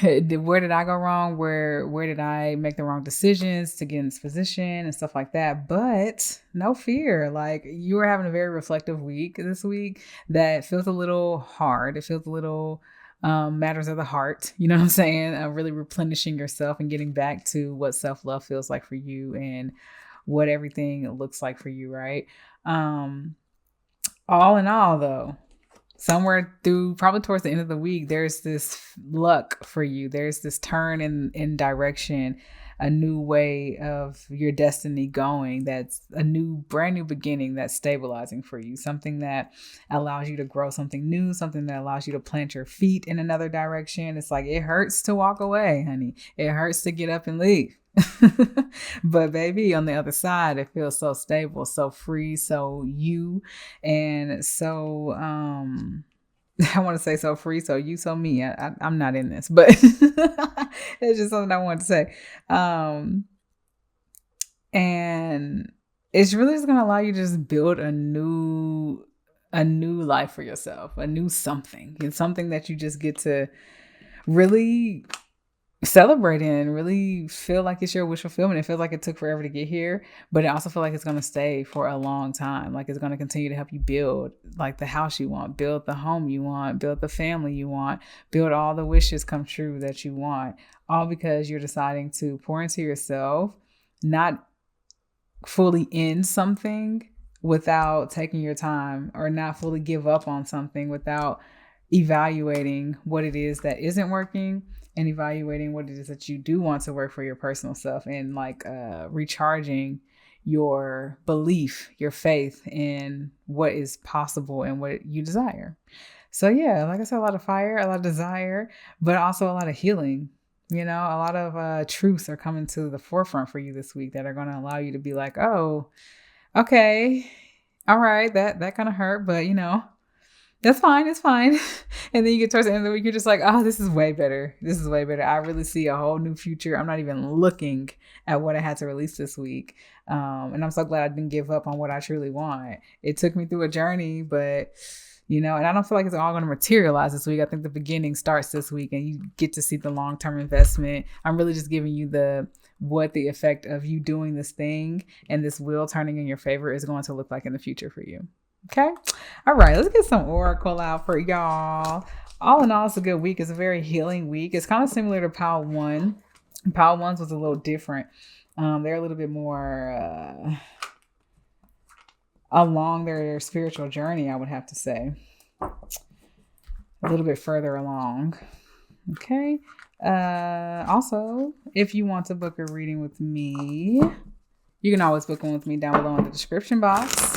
Speaker 1: where did I go wrong? Where did I make the wrong decisions to get in this position and stuff like that? But no fear. Like, you are having a very reflective week this week that feels a little hard. It feels a little matters of the heart. You know what I'm saying? Really replenishing yourself and getting back to what self-love feels like for you and what everything looks like for you, right? All in all, though, somewhere through probably towards the end of the week, there's this luck for you. There's this turn in direction, a new way of your destiny going. That's a brand new beginning that's stabilizing for you. Something that allows you to grow something new, something that allows you to plant your feet in another direction. It's like, it hurts to walk away, honey. It hurts to get up and leave. But baby, on the other side, it feels so stable, so free, so you, and so I want to say so free, so you, so me. I'm not in this, but it's just something I wanted to say. And it's really just going to allow you to just build a new life for yourself, a new something. It's something that you just get to really celebrate and really feel like it's your wish fulfillment. It feels like it took forever to get here, but it also feels like it's going to stay for a long time. Like it's going to continue to help you build like the house you want, build the home you want, build the family you want, build all the wishes come true that you want, all because you're deciding to pour into yourself, not fully end something without taking your time, or not fully give up on something without evaluating what it is that isn't working and evaluating what it is that you do want to work for your personal self, and like recharging your belief, your faith in what is possible and what you desire. So yeah, like I said, a lot of fire, a lot of desire, but also a lot of healing. You know, a lot of truths are coming to the forefront for you this week that are going to allow you to be like, oh, okay, all right, that kind of hurt, but you know, that's fine. It's fine. And then you get towards the end of the week, you're just like, oh, this is way better. This is way better. I really see a whole new future. I'm not even looking at what I had to release this week. And I'm so glad I didn't give up on what I truly want. It took me through a journey, but you know, and I don't feel like it's all going to materialize this week. I think the beginning starts this week and you get to see the long-term investment. I'm really just giving you what the effect of you doing this thing and this wheel turning in your favor is going to look like in the future for you. Okay. All right. Let's get some oracle out for y'all. All in all, it's a good week. It's a very healing week. It's kind of similar to Pile 1. Pile 1's was a little different. They're a little bit more along their spiritual journey, I would have to say. A little bit further along. Okay. Also, if you want to book a reading with me, you can always book one with me down below in the description box.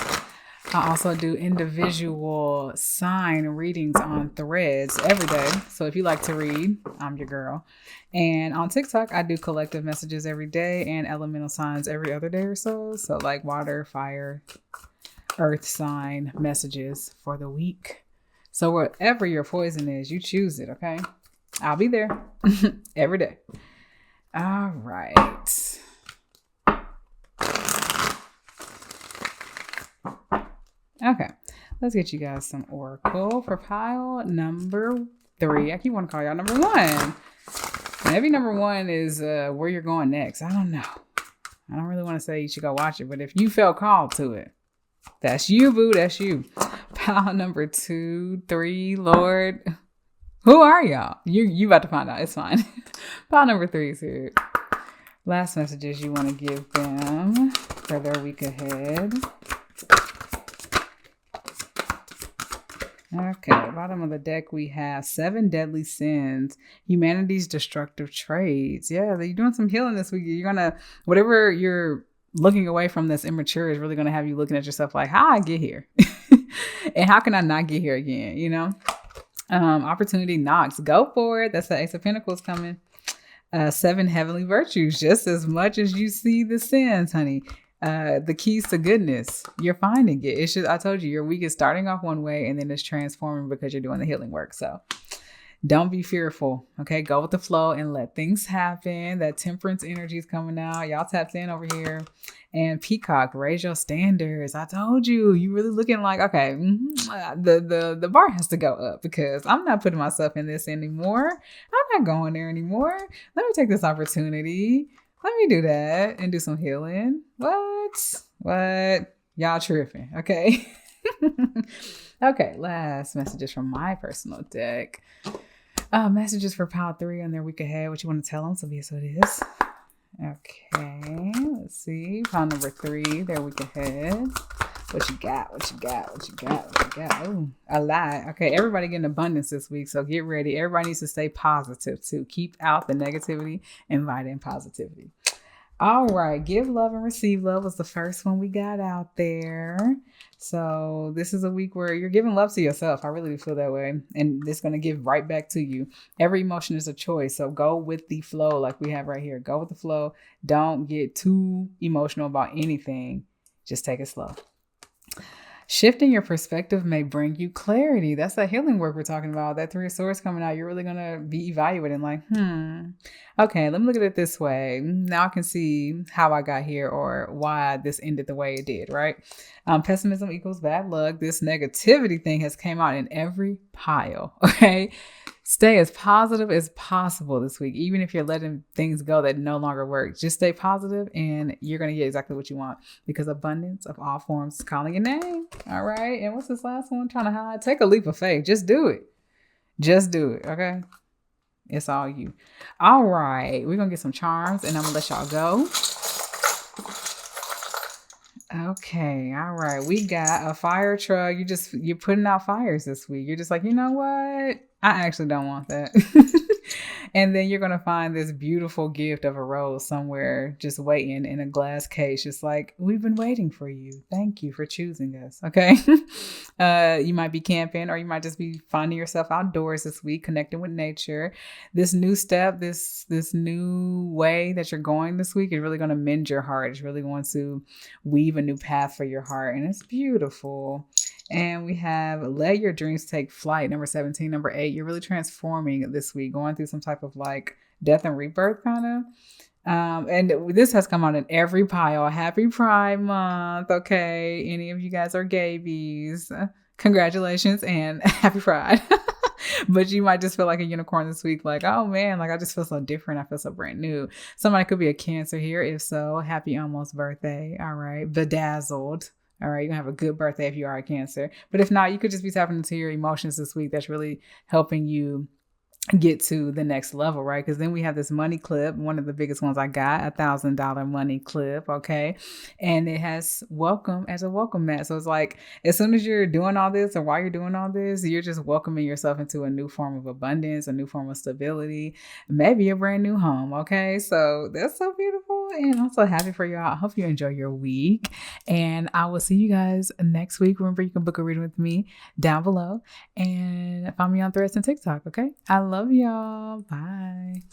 Speaker 1: I also do individual sign readings on Threads every day. So if you like to read, I'm your girl. And on TikTok, I do collective messages every day and elemental signs every other day or so. So like water, fire, earth sign messages for the week. So whatever your poison is, you choose it, okay? I'll be there every day. All right. Okay, let's get you guys some oracle for pile number 3. I keep wanting to call y'all number 1. Maybe number 1 is where you're going next. I don't know. I don't really want to say you should go watch it, but if you felt called to it, that's you, boo. That's you. Pile number 2, 3, Lord. Who are y'all? You about to find out. It's fine. Pile number 3 is here. Last messages you want to give them for their week ahead. Okay, bottom of the deck we have 7 deadly sins, humanity's destructive traits. Yeah, you're doing some healing this week. You're gonna, whatever you're looking away from that's immature is really gonna have you looking at yourself like, how I get here? And how can I not get here again? You know? Opportunity knocks. Go for it. That's the Ace of Pentacles coming. 7 heavenly virtues, just as much as you see the sins, honey. The keys to goodness, you're finding it. It's just, I told you, your week is starting off one way and then it's transforming because you're doing the healing work. So don't be fearful. Okay. Go with the flow and let things happen. That temperance energy is coming out. Y'all tapped in over here. And Peacock, raise your standards. I told you, you really looking like, okay, the bar has to go up because I'm not putting myself in this anymore. I'm not going there anymore. Let me take this opportunity. Let me do that and do some healing. What? Y'all tripping. Okay. Okay. Last messages from my personal deck. Messages for pile 3 on their week ahead. What you want to tell them? So be it so it is. Okay. Let's see. Pile number 3, their week ahead. What you got? Oh, a lot. Okay. Everybody getting abundance this week. So get ready. Everybody needs to stay positive too. Keep out the negativity, invite in positivity. All right. Give love and receive love was the first one we got out there. So this is a week where you're giving love to yourself. I really do feel that way. And it's going to give right back to you. Every emotion is a choice. So go with the flow like we have right here. Go with the flow. Don't get too emotional about anything. Just take it slow. Shifting your perspective may bring you clarity. That's that healing work we're talking about. That Three of Swords coming out, you're really going to be evaluating like, okay, let me look at it this way. Now I can see how I got here or why this ended the way it did, right? Pessimism equals bad luck. This negativity thing has came out in every pile, okay? Stay as positive as possible this week. Even if you're letting things go that no longer work, just stay positive and you're going to get exactly what you want, because abundance of all forms is calling your name. All right. And what's this last one? Trying to hide? Take a leap of faith. Just do it. Just do it. Okay. It's all you. All right. We're going to get some charms and I'm going to let y'all go. Okay, all right. We got a fire truck. You're putting out fires this week. You're just like, you know what? I actually don't want that. And then you're gonna find this beautiful gift of a rose somewhere just waiting in a glass case, just like, we've been waiting for you. Thank you for choosing us. Okay. You might be camping, or you might just be finding yourself outdoors this week, connecting with nature. This new step, this new way that you're going this week is really going to mend your heart. It's really going to weave a new path for your heart, and it's beautiful. And we have let your dreams take flight, number 17. Number 8, you're really transforming this week, going through some type of like death and rebirth kind of. And this has come out in every pile. Happy Pride Month. Okay. Any of you guys are gabies, congratulations and happy Pride. But you might just feel like a unicorn this week. Like, oh man, like I just feel so different. I feel so brand new. Somebody could be a Cancer here. If so, happy almost birthday. All right. Bedazzled. All right, you're going to have a good birthday if you are a Cancer. But if not, you could just be tapping into your emotions this week. That's really helping you get to the next level, right? Because then we have this money clip, one of the biggest ones I got, $1,000 money clip, okay? And it has welcome as a welcome mat. So it's like, as soon as you're doing all this, or while you're doing all this, you're just welcoming yourself into a new form of abundance, a new form of stability, maybe a brand new home, okay? So that's so beautiful, and I'm so happy for y'all. I hope you enjoy your week, and I will see you guys next week. Remember, you can book a reading with me down below, and find me on Threads and TikTok, okay? I love y'all. Bye.